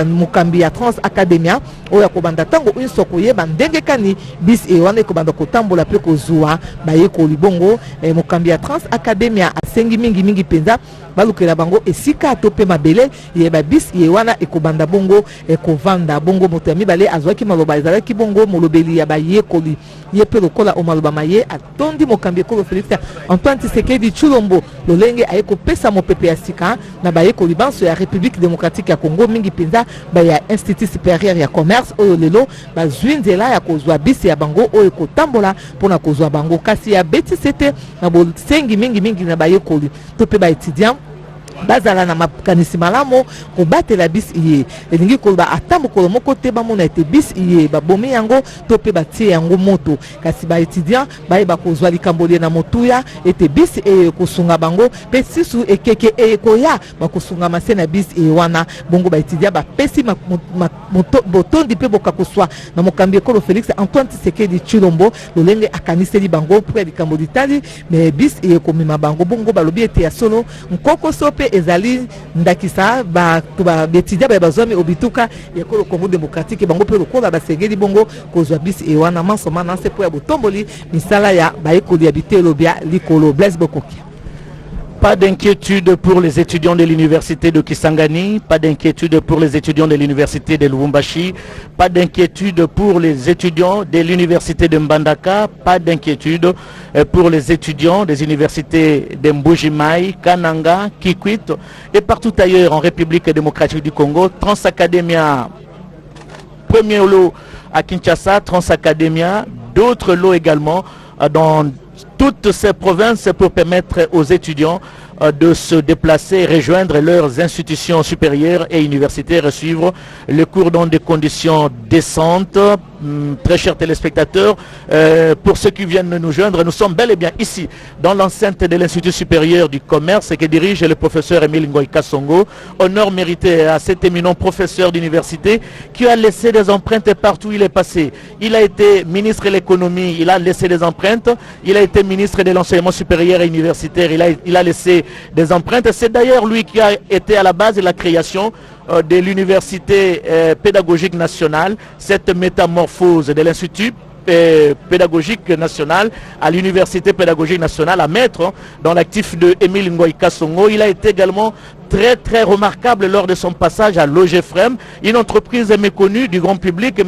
mokambi ya Trans Academia oyo akobanda tango unsoko ye bandenge kani bis wana ekobanda kotambola pe kozwa bayekoli bongo mokambi ya Trans Academia asengi mingi penza balukela bango esika to pe mabele ye ba bis ye wana ekobanda bongo ekovanda bongo moto ya mibale azwaki maloba ezalaki bongo molobeli ya bayekoli ye pe lokola omaloba maye atondi mokambi ekolo Félix Antoine Tshisekedi Tshilombo lolenge ayeko pesa mopepe ya sika na bayekoli banso ya République démocratique ya Congo mingi penza ba ya Institut Supérieur ya Commerce oyo lelo bazwi nzela ya kozwa bisi ya bango oyo kotambola mpona kozwa bango kasi ya beti sete na bosengi mingi na bayekoli to pe ba étudiant bazala na makanisi malamo kobatela bis iye elingi koloba ata mokolo moko te bamona ete bis iye babomi yango to pe batie yango moto kasi ba étudiant bayeba kozwa likambo na motuya ete bis eye kosunga bango pe sisu ekeke eye koya bakosunga mase na bis eye wana bongo ba étudiant bapesi botondi pe bokakoswa na mokambi ekolo Félix Antoine Tshisekedi Tshilombo lolenge akaniseli bango po ya likambo litali me bis eye komema bango bongo balobi ete ya solo nkoko sope ezali ndakisa ba betidia bazwami obituka ekolo Congo démocratique bango pe lokola basengeli bongo kozwa bisi ewana mansoma na se po ya botomboli misala ya baekoli habité lobia likolo Blaise Bokoki. Pas d'inquiétude pour les étudiants de l'université de Kisangani, pas d'inquiétude pour les étudiants de l'université de Lubumbashi, pas d'inquiétude pour les étudiants de l'université de Mbandaka, pas d'inquiétude pour les étudiants des universités de Mbuji-Mayi, Kananga, Kikwit et partout ailleurs en République démocratique du Congo. Transacademia, premier lot à Kinshasa, Transacademia, d'autres lots également dans toutes ces provinces pour permettre aux étudiants de se déplacer, rejoindre leurs institutions supérieures et universitaires, suivre le cours dans des conditions décentes. Très chers téléspectateurs, pour ceux qui viennent de nous joindre, nous sommes bel et bien ici dans l'enceinte de l'Institut supérieur du commerce que dirige le professeur Emile Ngoyi Kasongo. Honneur mérité à cet éminent professeur d'université qui a laissé des empreintes partout où il est passé. Il a été ministre de l'économie, il a laissé des empreintes. Il a été ministre de l'enseignement supérieur et universitaire, il a laissé des empreintes. C'est d'ailleurs lui qui a été à la base de la création de l'université pédagogique nationale, cette métamorphose de l'Institut pédagogique national à l'université pédagogique nationale à mettre dans l'actif de Emile Ngoyi Kasongo. Il a été également très remarquable lors de son passage à l'OGFREM, une entreprise méconnue du grand public.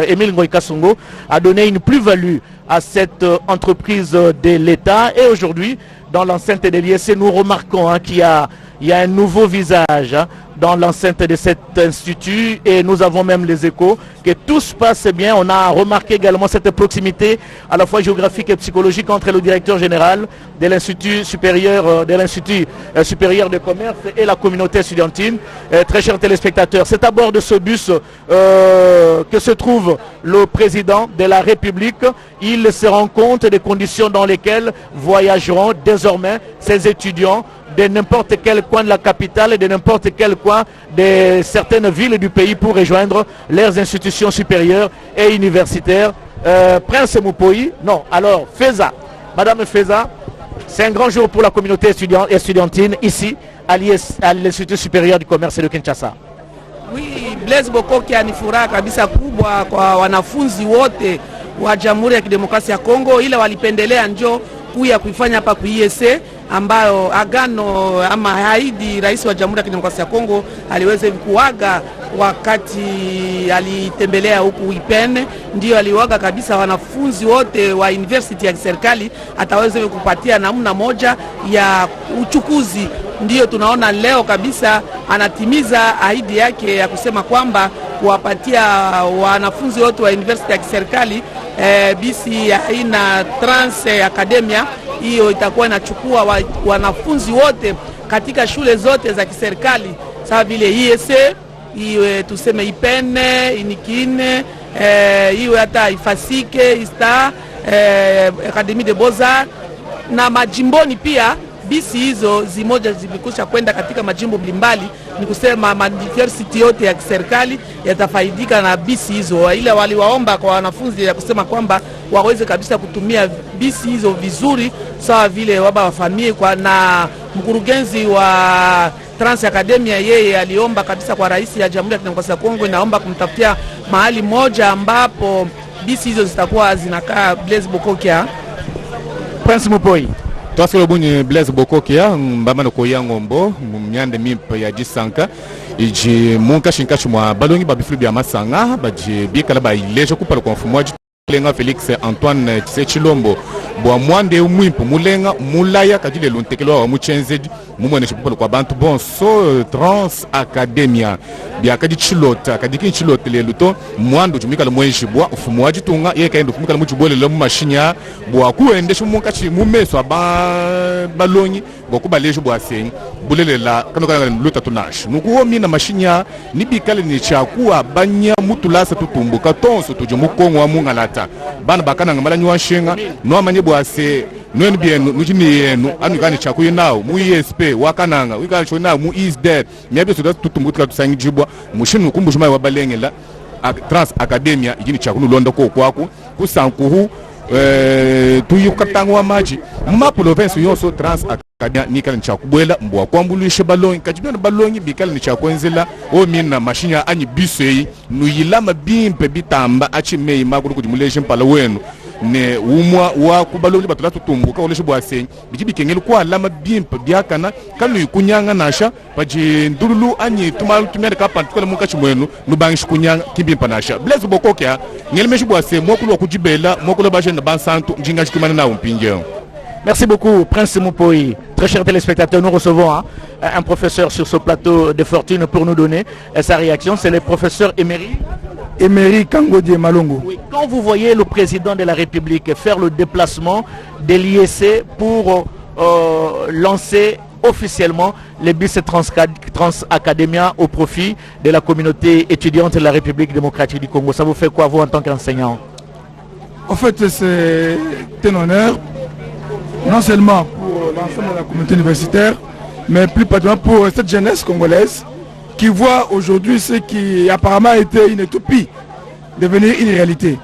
Emile Ngoyi Kasongo a donné une plus-value à cette entreprise de l'État, et aujourd'hui dans l'enceinte de l'ISC nous remarquons qu'il y a un nouveau visage dans l'enceinte de cet institut et nous avons même les échos que tout se passe bien. On a remarqué également cette proximité à la fois géographique et psychologique entre le directeur général de l'Institut supérieur de commerce et la communauté estudiantine. Très chers téléspectateurs, c'est à bord de ce bus que se trouve le président de la République. Il se rend compte des conditions dans lesquelles voyageront désormais ces étudiants de n'importe quel coin de la capitale et de n'importe quel coin de certaines villes du pays pour rejoindre leurs institutions supérieures et universitaires. Prince Moupoyi, non, alors Feza, Madame Feza, c'est un grand jour pour la communauté estudiantine ici à l'Institut supérieur du commerce de Kinshasa. Oui, Blaise Bokokia ni furaha kabisa kubwa kwa wanafunzi wote wa Jamhuri ya Kidemokrasia ya Kongo, ile walipendelea njoo kuya kuifanya hapa ku IEC ambayo agano ama haidi rais wa Jamhuri ya Kidemokrasia ya Kongo aliweza kuaga wakati alitembelea huku IPEN, ndio aliwaga kabisa wanafunzi wote wa university ya serikali ataweza kupatia namna moja ya uchukuzi. Ndio tunaona leo kabisa anatimiza ahadi yake ya kusema kwamba kuwapatia wanafunzi wote wa university ya serikali bisi aina Trans Academia. Hiyo itakuwa inachukua wanafunzi wote katika shule zote za kiserikali sawa vile IEC, iwe tuseme IPEN, Inikine, iwe hata Ifasike, ISTA, Académie de Beaux-Arts na majimboni pia. Bisi hizo zimoja zimekusha kwenda katika majimbo mbalimbali, ni kusema university yote ya kiserikali yatafaidika na bisi hizo. Ile waliwaomba kwa wanafunzi ya kusema kwamba waweze kabisa kutumia bisi hizo vizuri sawa vile waba wafamie kwa, na mkurugenzi wa Trans Academia yeye aliomba kabisa kwa rais ya Jamhuri ya Kidemokrasia ya Kongo, inaomba kumtafutia mahali moja ambapo bisi hizo zitakuwa zinakaa. Blaise Bokokia, Prince Moupoyi. Twasolo bunyi Blaise Bokokia mbama no koya ngombo myande mimpa ya jisanka iji munka shinkachi mwa balongi babifulu bya masanga baji bikala ba ilejo kupala konfumo lenga Félix Antoine Tshisekedi bwa mwande umwimpu mulenga mulaya kadile luntekelo wa muchenze mumone chipolo kwa bantu bonso Trans Academia bya kadi chilota kadiki chilota le luto mwando jumika mwenji bwa ufumo ajitunga yeka endo fumika mujibole le mashinya bwa kuendesha munka chi mumeso balongi bwa kubalejo bwa senyi bulelela kanokana luta tunash nukuomi na mashinya nibikale ni chakuwa banya mutulasa tutumbuka tonso tujumukongo wa mungalata bana bakana ngamala nywa shenga no amanye bwase nweni bienu nujini yenu anu kani chakuye nao mu ESP wakananga wikali chona nao mu is dead nyabe soda tutumbuka tusangi jibwa mushinu kumbushuma wa balengela Trans Academia igini chakunu londa ko kwaku kusankuhu tuyukatanga wa maji ma province yonso Trans Academia nikala nchakubwela mbwa kwambulishe balongi kajibana balongi bikala nchakwenzela o mina mashinya anyi bisei nuyilama bimpe bitamba achimei makuru kujimuleje mpala wenu ne umwa wa kubalongi batula tutumbuka oleshe bwase bijibikengelo kwa alama bimpe byakana kanu ikunyanga nasha baji ndululu anyi tumalu tumere kapa tukala muka chimwenu nubangish kunyanga kibimpa nasha Blaise Bokokia ngelmeshi bwase mokulu kujibela mokulu bajenda bansantu njinga chikimana na umpinje. Merci beaucoup, Prince Moupoyi. Très chers téléspectateurs, nous recevons un professeur sur ce plateau de fortune pour nous donner sa réaction. C'est le professeur Emery Kangodi Malongo. Oui. Quand vous voyez le président de la République faire le déplacement de l'IEC pour lancer officiellement les bus Trans Academia au profit de la communauté étudiante de la République démocratique du Congo, ça vous fait quoi, vous, en tant qu'enseignant? En fait, c'est un honneur, non seulement pour l'ensemble de la communauté universitaire, mais plus particulièrement pour cette jeunesse congolaise qui voit aujourd'hui ce qui apparemment était une utopie devenir une réalité.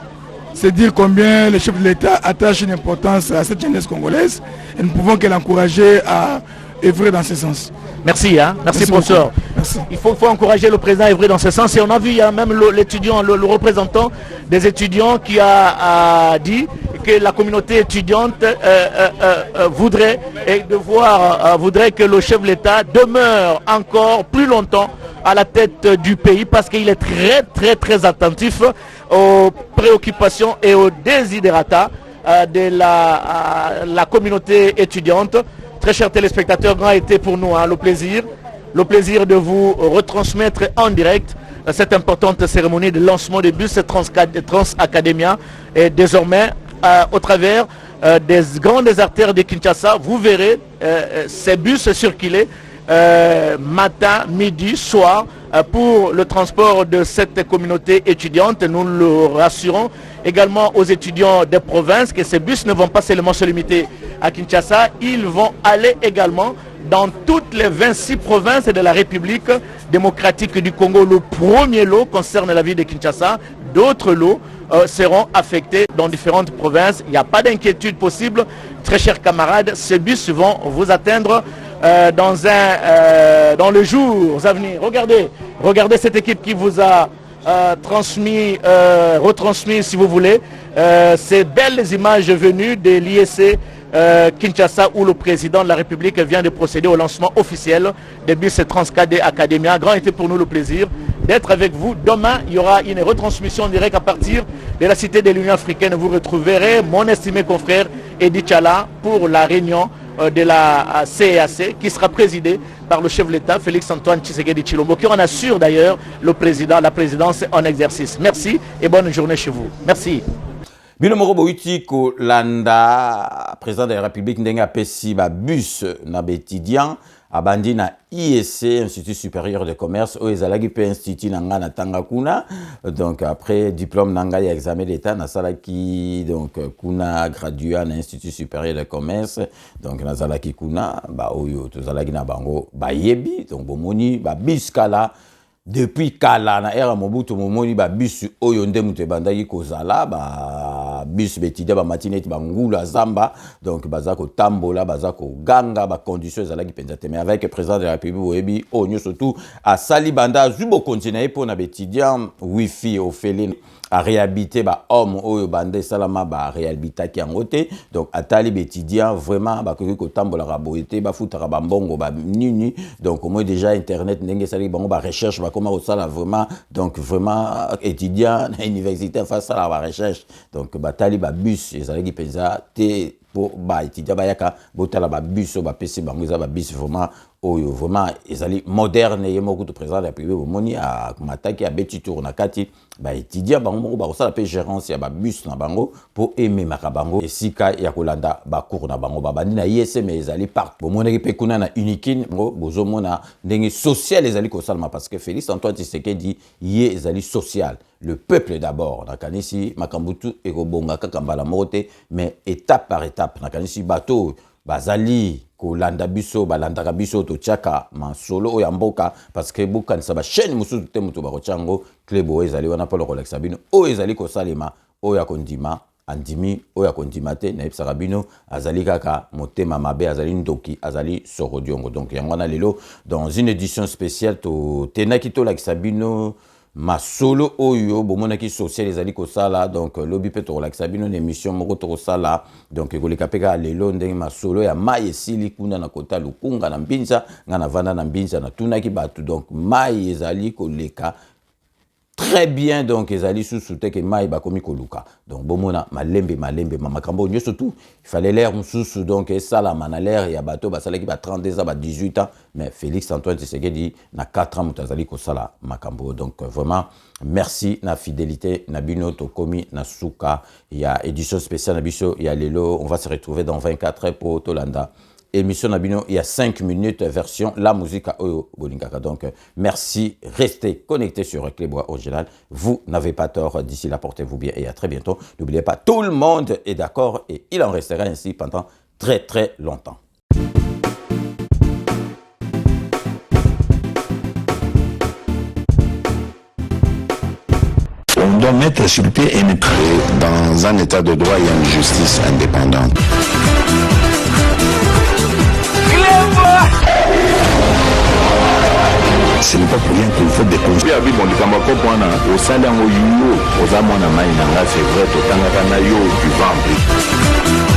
C'est dire combien le chef de l'État attache une importance à cette jeunesse congolaise et nous pouvons que l'encourager à œuvrer dans ce sens. Merci, merci professeur. Merci. Il faut encourager le président à œuvrer dans ce sens. Et on a vu, il y a même l'étudiant, le représentant des étudiants qui a dit que la communauté étudiante voudrait que le chef de l'État demeure encore plus longtemps à la tête du pays parce qu'il est très attentif aux préoccupations et aux desiderata de la communauté étudiante. Très chers téléspectateurs, grand été pour nous le plaisir le plaisir de vous retransmettre en direct cette importante cérémonie de lancement des bus Trans-Academia. Et désormais, au travers des grandes artères de Kinshasa, vous verrez ces bus circuler matin, midi, soir pour le transport de cette communauté étudiante. Nous le rassurons également aux étudiants des provinces que ces bus ne vont pas seulement se limiter à Kinshasa, ils vont aller également dans toutes les 26 provinces de la République démocratique du Congo. Le premier lot concerne la ville de Kinshasa, d'autres lots seront affectés dans différentes provinces. Il n'y a pas d'inquiétude possible, très chers camarades, ces bus vont vous atteindre dans les jours à venir. Regardez cette équipe qui vous a retransmis si vous voulez ces belles images venues de l'IEC Kinshasa, où le président de la République vient de procéder au lancement officiel des bus Trans-Academia. Grand était pour nous le plaisir d'être avec vous. Demain, il y aura une retransmission directe à partir de la cité de l'Union africaine. Vous retrouverez mon estimé confrère Edi Tchala pour la réunion de la CEAC qui sera présidée par le chef de l'État Félix-Antoine Tshisekedi Tshilombo, qui en assure d'ailleurs la présidence en exercice. Merci et bonne journée chez vous. Merci. Bino moko boiti ko landa président de la République ndenga pesi ba bus na bétidian abandi na IEC Institut supérieur de commerce o ezalaki pe institut nanga na tanga kuna, donc après diplôme nanga ya examen d'état na salaki donc kuna gradué na Institut supérieur de commerce, donc na salaki kuna ba oyo to zalaki na bango ba yebi, donc bomoni ba bus kala depuis kala na era Mobutu momoni ba bus oyo nde mutu bandaki kozala ba bus betidia ba matinette ba ngula zamba, donc bazako tambola bazako ganga ba conditions ezalaki penza te, mais avec le président de la République oyebi onyo surtout a sali banda zubo continuer pour na betidia wifi au félin à réhabiliter ba homme oyo bande salama ba réhabiliter ki angote, donc atali betidia vraiment ba ko tambola raboité ba futara ba mbongo ba nini, donc au moins déjà internet ndenge sali bango ba recherche ba comment ça là vraiment, donc vraiment étudiant à l'université face à la recherche, donc batali ba bus ezalaki penza te pour ba étudiant ba yaka botala ba bus ba PC bango za ba bus vraiment oyo vraiment ezali moderne yemoko to président de la République moni a mataki a beti tour na kati ba étudiant bango ba sala pe gérance ya ba bus na bango pour aimer makabango esika ya kolanda ba cours na bango ba bandi na ISM ezali partout bomona pe kuna na unikin ngo bozomona ndenge social ezali ko salma parce que Félix Antoine Tshisekedi ye ezali social, le peuple d'abord nakanisi makambutu ekobonga kaka mbala mote, mais étape par étape nakanisi bateau bazali kolanda biso balandaka biso to tchaka masolo oya mboka, parce que bokanisa ba chaîne mususu te mutu bakochango klebo ezali wana polo koleksa bino o ezali ko salema oya kondima andimi oya kondima te na ipsaka bino azali kaka motema mabe azali ndoki azali sorodiongo. Donc yango na lelo dans une édition spéciale to tenaki to lakisa bino masolo oyo bomonaki social ezali kosala, donc lobi pe to lakisa bino na émission moko to kosala, donc ekoleka peka lelo ndenge masolo ya mai esili kuna na kota lukunga na mbinza ngana vanda na mbinza na tunaki batu, donc mai ezali koleka très bien, donc ezali sous te que mai bakomi koluka, donc bomona malembe makambo nyo surtout il fallait l'air sous, donc esala mana l'air ya bato basalaki ba 32 ans ba 18 ans, mais Félix Antoine Tshisekedi na 4 ans mutazali ko sala makambo, donc vraiment merci na fidélité na bino to komi na suka ya édition spéciale na biso ya lelo. On va se retrouver dans 24 heures pour Tolanda émission Nabino, il y a 5 minutes version la musique à Oyo Bolingaka. Donc merci, restez connectés sur Clébois Original, vous n'avez pas tort. D'ici là, portez-vous bien et à très bientôt. N'oubliez pas, tout le monde est d'accord et il en restera ainsi pendant très très longtemps. On doit mettre sur le pied et dans un état de droit, il y a une justice indépendante. Ce n'est pas pour rien qu'il faut des conseils. Au salaire, au salaire, c'est vrai, tout le monde a eu du ventre.